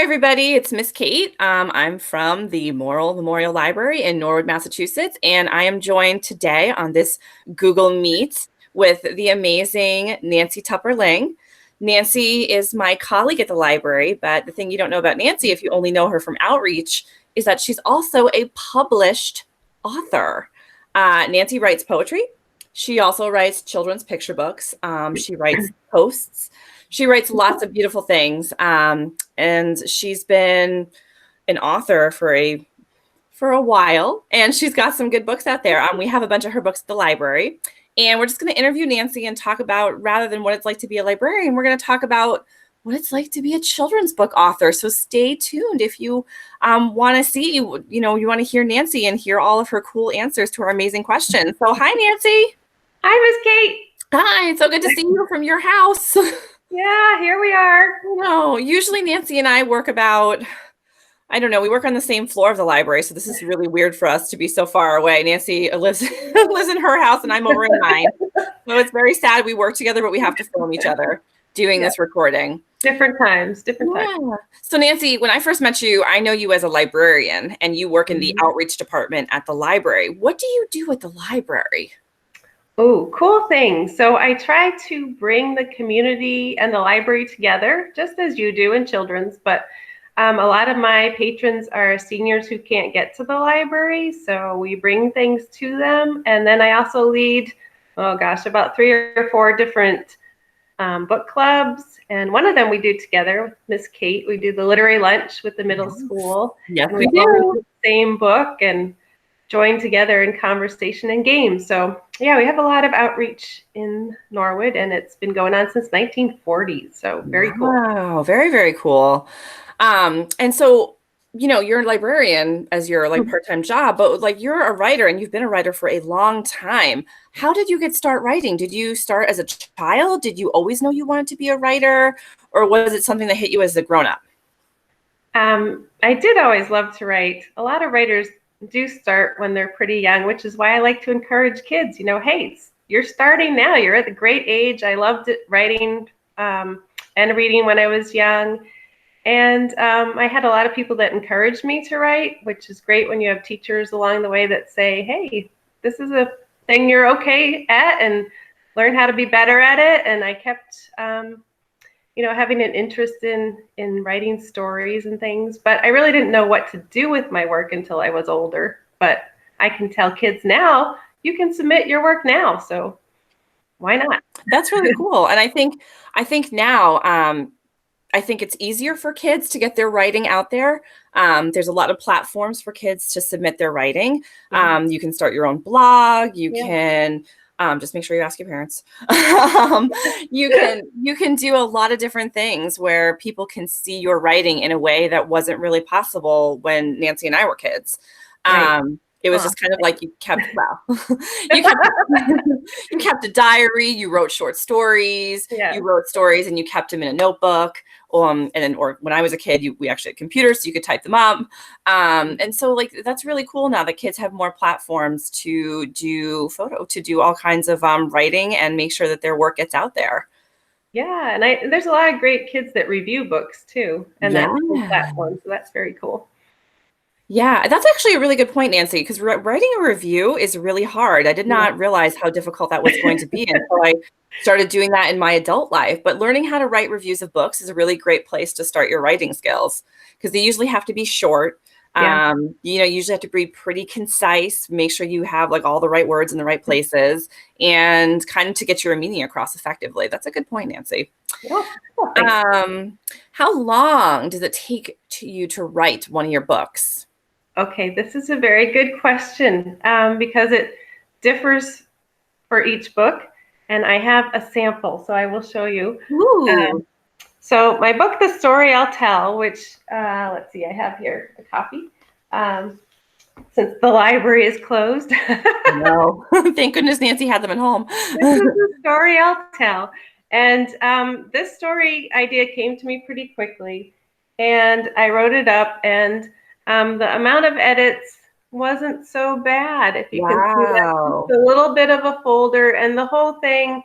everybody. It's Miss Kate. I'm from the Morrill Memorial Library in Norwood, Massachusetts, and I am joined today on this Google Meet with the amazing Nancy Tupper Ling. Nancy is my colleague at the library, but the thing you don't know about Nancy, if you only know her from outreach, is that she's also a published author. Nancy writes poetry. She also writes children's picture books. She writes posts. She writes lots of beautiful things, and she's been an author for a while, and she's got some good books out there. We have a bunch of her books at the library, and we're just going to interview Nancy and talk about, rather than what it's like to be a librarian, we're going to talk about what it's like to be a children's book author. So stay tuned if you want to see, you want to hear Nancy and hear all of her cool answers to our amazing questions. So hi, Nancy. Hi, Miss Kate. Hi, it's so good to see you from your house. Yeah, here we are. No, usually Nancy and I work about, I don't know, we work on the same floor of the library, so this is really weird for us to be so far away. Nancy lives in her house and I'm over in mine. So it's very sad we work together, but we have to film each other doing this recording. Different times. So Nancy, when I first met you, I know you as a librarian and you work in the outreach department at the library. What do you do at the library? Oh, cool thing. So I try to bring the community and the library together, just as you do in children's, but a lot of my patrons are seniors who can't get to the library, so we bring things to them. And then I also lead, about 3 or 4 different book clubs. And one of them we do together with Miss Kate. We do the literary lunch with the middle school. Yes, we do the same book and join together in conversation and games. So yeah, we have a lot of outreach in Norwood, and it's been going on since 1940. So very cool. Wow, very, very cool. And so, you're a librarian as your part-time job, but you're a writer and you've been a writer for a long time. How did you start writing? Did you start as a child? Did you always know you wanted to be a writer, or was it something that hit you as a grown-up? I did always love to write. A lot of writers do start when they're pretty young, which is why I like to encourage kids, hey, you're starting now. You're at the great age. I loved it, writing and reading when I was young. And I had a lot of people that encouraged me to write, which is great when you have teachers along the way that say, hey, this is a thing you're okay at, and learn how to be better at it. And I kept having an interest in writing stories and things, but I really didn't know what to do with my work until I was older. But I can tell kids now, you can submit your work now, so why not? That's really cool. And I think now, I think it's easier for kids to get their writing out there. There's a lot of platforms for kids to submit their writing. You can start your own blog. You can just make sure you ask your parents. You can do a lot of different things where people can see your writing in a way that wasn't really possible when Nancy and I were kids. It was just kind of like you kept a diary, you wrote short stories, you wrote stories and you kept them in a notebook. Or when I was a kid, we actually had computers, so you could type them up. And so that's really cool now that kids have more platforms to do all kinds of writing and make sure that their work gets out there. Yeah, and there's a lot of great kids that review books too, and that's a platform, so that's very cool. Yeah, that's actually a really good point, Nancy, because writing a review is really hard. I did not realize how difficult that was going to be until I started doing that in my adult life. But learning how to write reviews of books is a really great place to start your writing skills, because they usually have to be short. You usually have to be pretty concise, make sure you have all the right words in the right places, and kind of to get your meaning across effectively. That's a good point, Nancy. How long does it take you to write one of your books? Okay, this is a very good question because it differs for each book, and I have a sample, so I will show you. So my book, The Story I'll Tell, which, let's see, I have here a copy, since the library is closed. No, thank goodness Nancy had them at home. This is The Story I'll Tell. And this story idea came to me pretty quickly, and I wrote it up, and the amount of edits wasn't so bad. If you can see that, it's a little bit of a folder, and the whole thing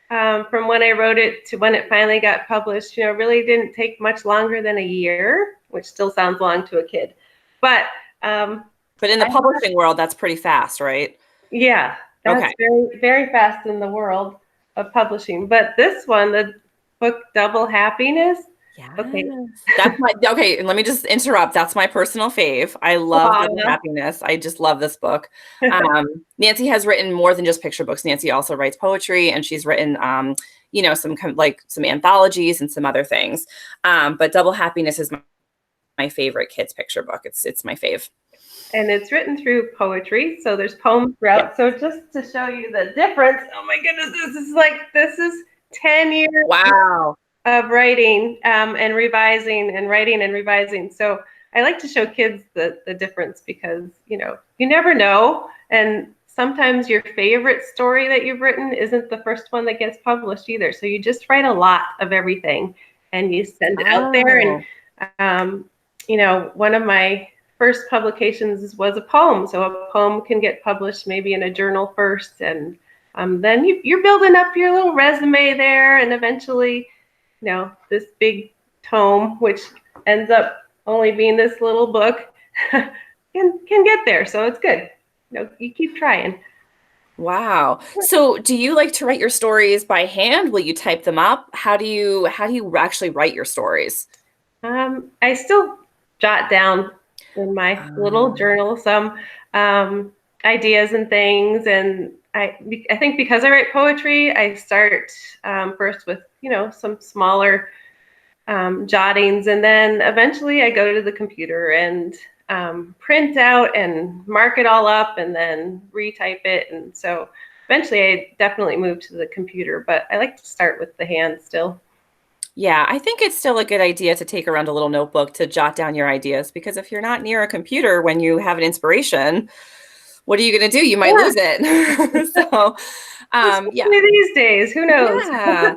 from when I wrote it to when it finally got published, really didn't take much longer than a year. which still sounds long to a kid. But but in the publishing world, that's pretty fast, right? Yeah, that's Okay. very, very fast in the world of publishing. But this one, the book Double Happiness. Yes. Okay. That's my okay, and let me just interrupt. That's my personal fave. I love Double Aw. Happiness. I just love this book. Nancy has written more than just picture books. Nancy also writes poetry, and she's written some kind of like some anthologies and some other things. But Double Happiness is my favorite kids picture book. It's my fave. And it's written through poetry, so there's poems throughout. Yeah. So just to show you the difference, oh my goodness, this is 10 years Wow. of writing and revising and writing and revising. So I like to show kids the difference because, you never know. And sometimes your favorite story that you've written isn't the first one that gets published either. So you just write a lot of everything and you send it out there. And, one of my first publications was a poem. So a poem can get published maybe in a journal first. And then you're building up your little resume there. And eventually, this big tome, which ends up only being this little book, can get there. So it's good. You keep trying. Wow. So do you like to write your stories by hand? Will you type them up? How do you actually write your stories? I still jot down in my little journal some ideas and things. And I think because I write poetry, I start first with, some smaller jottings. And then eventually I go to the computer and print out and mark it all up and then retype it. And so eventually I definitely moved to the computer, but I like to start with the hand still. Yeah, I think it's still a good idea to take around a little notebook to jot down your ideas because if you're not near a computer when you have an inspiration, what are you going to do? You might lose it. So, yeah. These days, who knows? Yeah.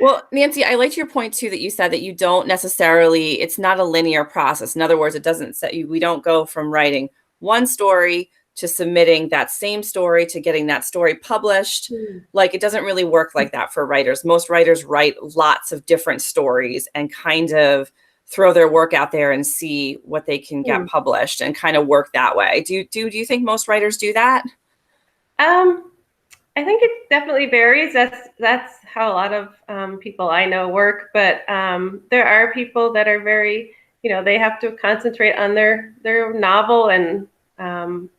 Well, Nancy, I liked your point too that you said that you don't necessarily, it's not a linear process. In other words, it doesn't set you, we don't go from writing one story to submitting that same story to getting that story published. Like it doesn't really work like that for writers. Most writers write lots of different stories and kind of throw their work out there and see what they can get published and kind of work that way. Do you think most writers do that? I think it definitely varies. That's how a lot of people I know work. But there are people that are very, they have to concentrate on their novel. And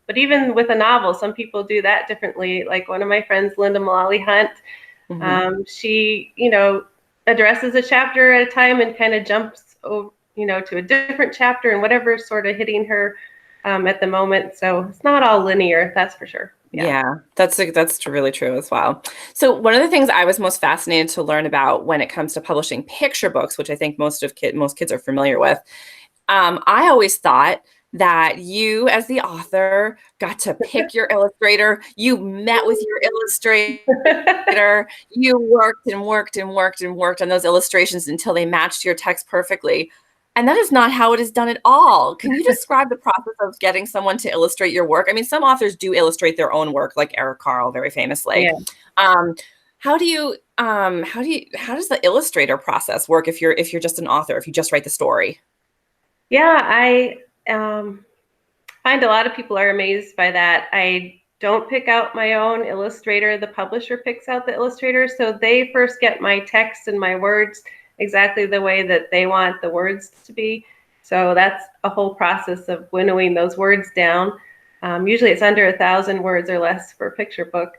but even with a novel, some people do that differently. Like one of my friends, Linda Mullally Hunt, she, addresses a chapter at a time and kind of jumps, to a different chapter and whatever's sort of hitting her at the moment. So it's not all linear, that's for sure. Yeah, that's really true as well. So one of the things I was most fascinated to learn about when it comes to publishing picture books, which I think most kids are familiar with, I always thought that you as the author got to pick your illustrator. You met with your illustrator. You worked and worked and worked and worked on those illustrations until they matched your text perfectly. And that is not how it is done at all. Can you describe the process of getting someone to illustrate your work? I mean, some authors do illustrate their own work, like Eric Carle, very famously. Yeah. How does the illustrator process work if you're just an author, if you just write the story? Yeah, I find a lot of people are amazed by that. I don't pick out my own illustrator. The publisher picks out the illustrator. So they first get my text and my words exactly the way that they want the words to be. So that's a whole process of winnowing those words down. Usually it's under 1,000 words or less for a picture book.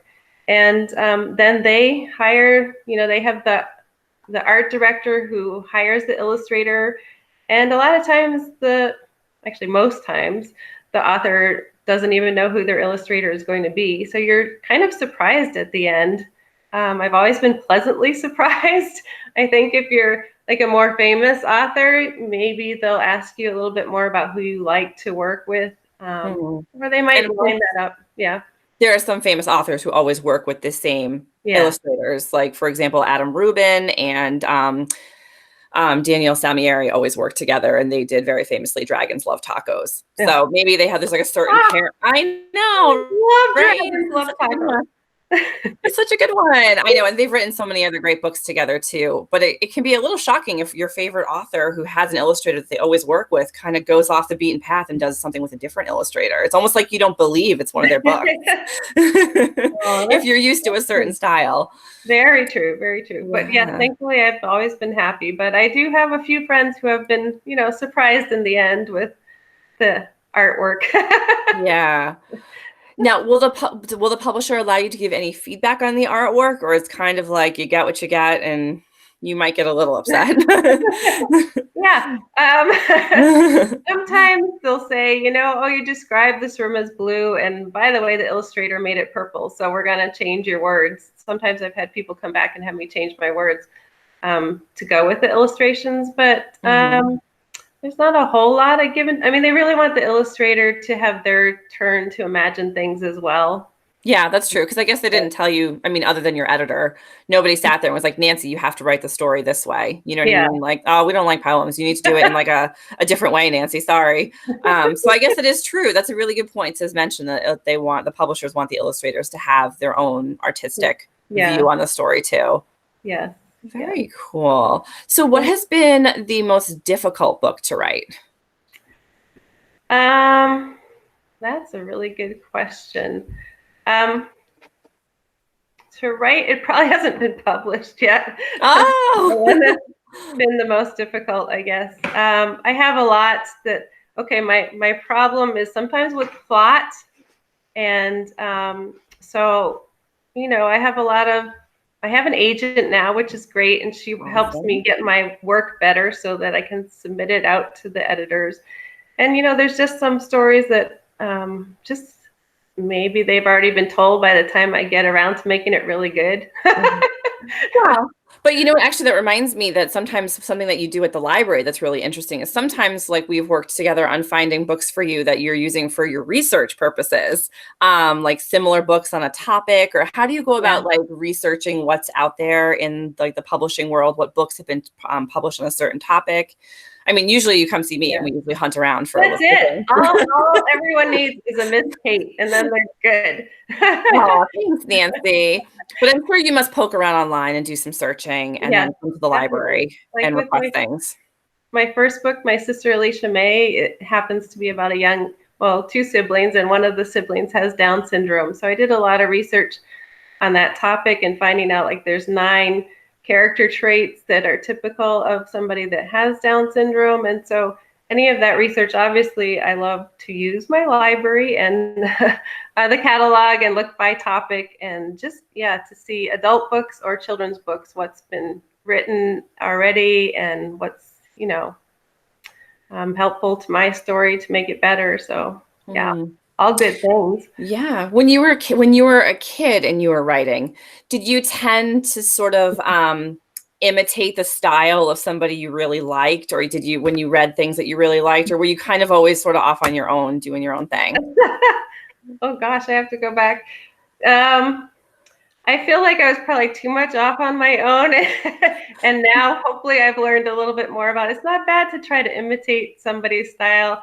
And then they hire, they have the art director who hires the illustrator. And a lot of times most times, the author doesn't even know who their illustrator is going to be. So you're kind of surprised at the end. I've always been pleasantly surprised. I think if you're like a more famous author, maybe they'll ask you a little bit more about who you like to work with, or they might line that up. Yeah. There are some famous authors who always work with the same illustrators. Like, for example, Adam Rubin and Daniel Samieri always worked together, and they did very famously Dragons Love Tacos. Yeah. So maybe they have this like a certain I know. Love Dragons Love Tacos. It's such a good one. I know, and they've written so many other great books together too. But it can be a little shocking if your favorite author who has an illustrator that they always work with kind of goes off the beaten path and does something with a different illustrator. It's almost like you don't believe it's one of their books Oh, if you're used to a certain style. very true, very true. But yes, Yeah. thankfully I've always been happy. But I do have a few friends who have been, surprised in the end with the artwork. Yeah. Now, will the publisher allow you to give any feedback on the artwork, or it's kind of like you got what you got and you might get a little upset? Yeah. Sometimes they'll say, oh, you described this room as blue, and by the way, the illustrator made it purple, so we're going to change your words. Sometimes I've had people come back and have me change my words to go with the illustrations, but there's not a whole lot of given. I mean, they really want the illustrator to have their turn to imagine things as well. Yeah, that's true. Because I guess they didn't tell you, I mean, other than your editor, nobody sat there and was like, Nancy, you have to write the story this way. You know what I mean? Like, oh, we don't like poems. You need to do it in like a different way, Nancy. Sorry. So I guess it is true. That's a really good point to mention that the publishers want the illustrators to have their own artistic view on the story too. Yeah. Very cool. So what has been the most difficult book to write? That's a really good question. To write, it probably hasn't been published yet. Oh, that's been the most difficult, I guess. I have a lot that, my problem is sometimes with plot. And so, I have an agent now, which is great. And she helps me get my work better so that I can submit it out to the editors. And, there's just some stories that just maybe they've already been told by the time I get around to making it really good. Yeah. But actually that reminds me that sometimes something that you do at the library that's really interesting is sometimes like we've worked together on finding books for you that you're using for your research purposes, like similar books on a topic, or how do you go about like researching what's out there in like the publishing world, what books have been published on a certain topic? I mean, usually you come see me and we usually hunt around for That's it. All everyone needs is a Miss Kate, and then they're good. Oh, thanks, Nancy. But I'm sure you must poke around online and do some searching and then come to the library and request things. My first book, My Sister Alicia May, it happens to be about two siblings, and one of the siblings has Down syndrome. So I did a lot of research on that topic and finding out like there's 9 character traits that are typical of somebody that has Down syndrome. And so any of that research, obviously, I love to use my library and the catalog and look by topic and just, to see adult books or children's books, what's been written already and what's, helpful to my story to make it better. So, all good things. Yeah. When you were a kid and you were writing, did you tend to sort of imitate the style of somebody you really liked, or did you, when you read things that you really liked, or were you kind of always sort of off on your own doing your own thing? Oh gosh, I have to go back. I feel like I was probably too much off on my own, and now hopefully I've learned a little bit more about it. It's not bad to try to imitate somebody's style.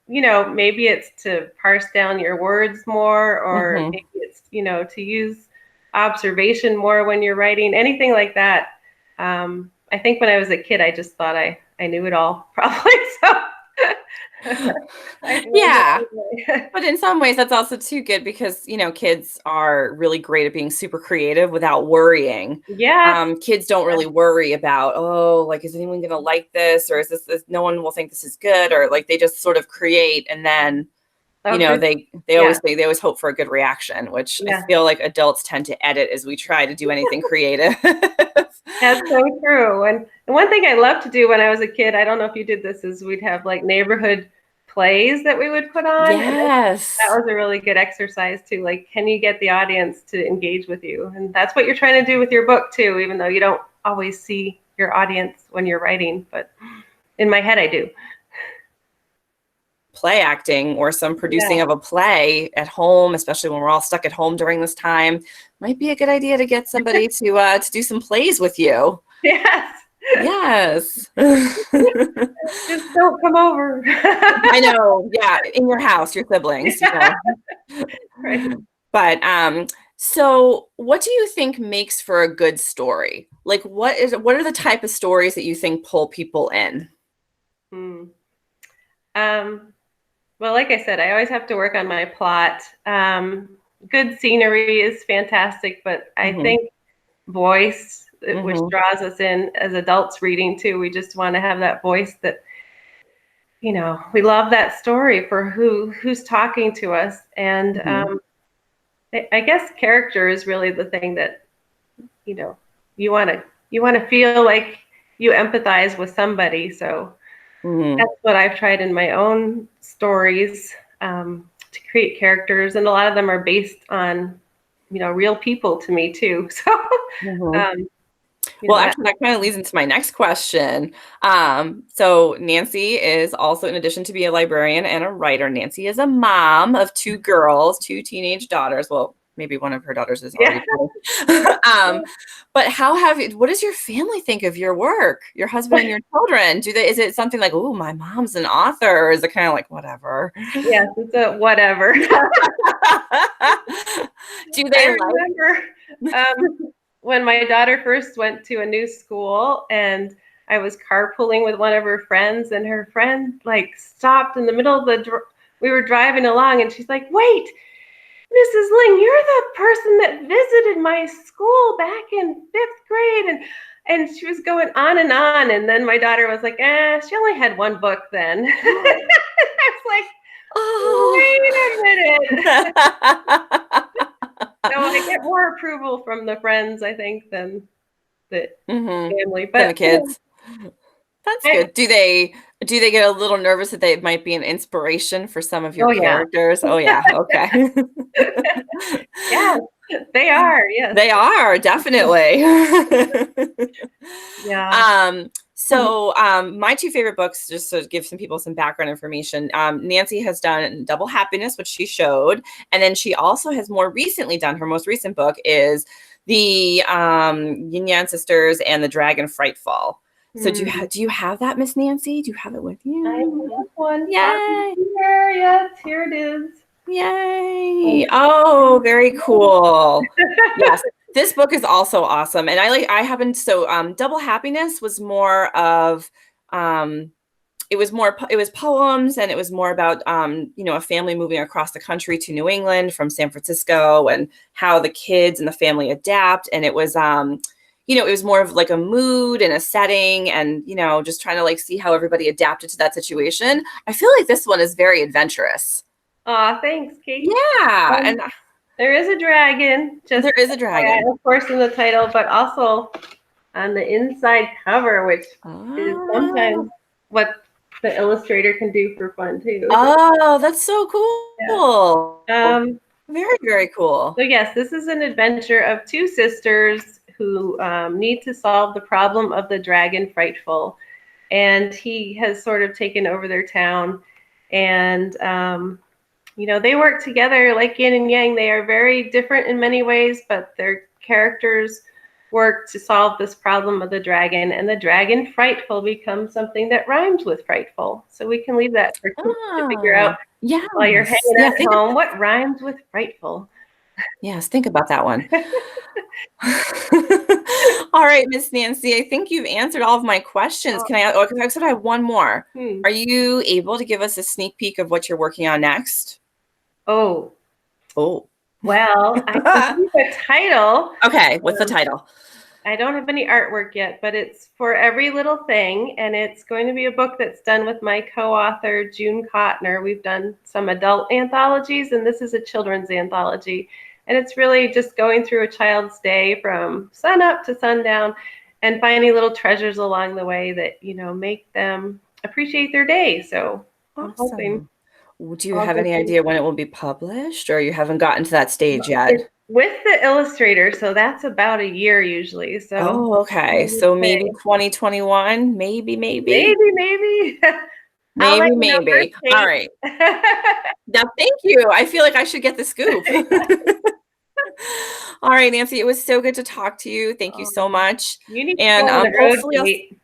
Maybe it's to parse down your words more, or maybe it's, to use observation more when you're writing, anything like that. I think when I was a kid, I just thought I knew it all, probably. So yeah. But in some ways, that's also too good because, kids are really great at being super creative without worrying. Yeah. Kids don't really worry about, like, is anyone going to like this? Or is this, no one will think this is good? Or like, they just sort of create and then, they always hope for a good reaction, which I feel like adults tend to edit as we try to do anything creative. That's so true. And one thing I loved to do when I was a kid, I don't know if you did this, is we'd have like neighborhood plays that we would put on. Yes. That was a really good exercise too. Like, can you get the audience to engage with you? And that's what you're trying to do with your book too, even though you don't always see your audience when you're writing, but in my head I do. Play acting or some producing of a play at home, especially when we're all stuck at home during this time, might be a good idea to get somebody to do some plays with you. Yes. Yes. Just don't come over. I know. Yeah. In your house, your siblings. Right. But So, what do you think makes for a good story? Like, what are the type of stories that you think pull people in? Hmm. Um, well, like I said, I always have to work on my plot. Good scenery is fantastic, but I Hmm. think voice, which Hmm. draws us in as adults reading too. We just want to have that voice that, we love that story for who's talking to us. And Hmm. I guess character is really the thing that, you know, you want to feel like you empathize with somebody. So Hmm. that's what I've tried in my own stories, to create characters, and a lot of them are based on, real people to me too. So, Hmm. um, Well, that. actually, that kind of leads into my next question. So Nancy is also, in addition to be a librarian and a writer, Nancy is a mom of two girls, two teenage daughters. Well, maybe one of her daughters is Yeah. already 20. But what does your family think of your work, your husband and your children? Is it something like, oh, my mom's an author, or is it kind of like, whatever? Yes, it's a whatever. Do I they like? remember when my daughter first went to a new school, and I was carpooling with one of her friends, and her friend like stopped in the middle of we were driving along, and she's like, "Wait, Mrs. Ling, you're the person that visited my school back in fifth grade." And she was going on, and then my daughter was like, she only had one book then. I was like, wait a minute. So I get more approval from the friends, I think, than the Hmm. family. Than the But kids. That's I, good. Do they get a little nervous that they might be an inspiration for some of your oh yeah, characters? Oh yeah, okay. yeah, they are. Yes, They are, definitely. yeah. My two favorite books, just to give some people some background information, Nancy has done Double Happiness, which she showed, and then she also has more recently done, her most recent book is the Yin Yang Sisters and the Dragon Frightfall. So Hmm. do you have that, Miss Nancy? Do you have it with I you? have one copy Yay! here. Yes, here it is. Yay! Oh, very cool. Yes, this book is also awesome, and Double Happiness was more of um, it was poems, and it was more about a family moving across the country to New England from San Francisco, and how the kids and the family adapt, and it was more of like a mood and a setting, and just trying to like see how everybody adapted to that situation. I feel like this one is very adventurous. Aw, thanks, Kate. Yeah, and There is a dragon, just there is a dragon. of course, in the title, but also on the inside cover, which is Oh, sometimes what the illustrator can do for fun too. So, oh, that's so yeah. cool. Um, Very, very so cool. yes, this is an adventure of two sisters who need to solve the problem of the dragon Frightful, and he has sort of taken over their town, and they work together like yin and yang. They are very different in many ways, but their characters work to solve this problem of the dragon, and the dragon Frightful becomes something that rhymes with frightful. So we can leave that for kids to figure out Ah, while you're yes. hanging Yeah, at home. What rhymes with frightful? think about that one. All right, Miss Nancy, I think you've answered all of my questions. Can I said I have one more. Hmm. Are you able to give us a sneak peek of what you're working on next? Oh, Oh. well, I can give you a title. Okay, what's the title? I don't have any artwork yet, but it's For Every Little Thing, and it's going to be a book that's done with my co-author, June Kotner. We've done some adult anthologies, and this is a children's anthology. And it's really just going through a child's day from sun up to sundown and finding little treasures along the way that, make them appreciate their day. So I'm hoping Awesome. Do you all have good any things. idea when it will be published, or you haven't gotten to that stage It's yet? with the illustrator, so that's about a year usually. So Oh, I okay. would So say maybe 2021, maybe, maybe, maybe. I'll let maybe, you know first, maybe. All Kate. right. Now, thank you. I feel like I should get the scoop. All right, Nancy, it was so good to talk to you. Thank you so much. You need to go And on the road, hopefully, Kate.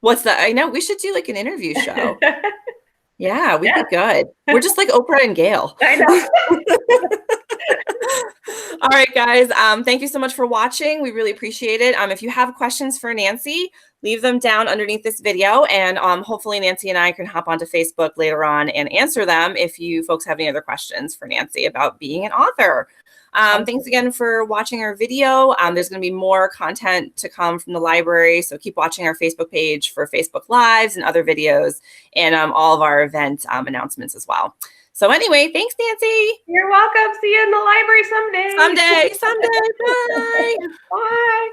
what's that? I know we should do like an interview show. Yeah, we'd be Yes, good. We're just like Oprah and Gail. I know. All right, guys. Thank you so much for watching. We really appreciate it. If you have questions for Nancy, leave them down underneath this video, and hopefully Nancy and I can hop onto Facebook later on and answer them if you folks have any other questions for Nancy about being an author. Thanks again for watching our video. There's going to be more content to come from the library, so keep watching our Facebook page for Facebook Lives and other videos, and all of our event announcements as well. So anyway, thanks, Nancy. You're welcome. See you in the library someday. Someday. Bye. Bye.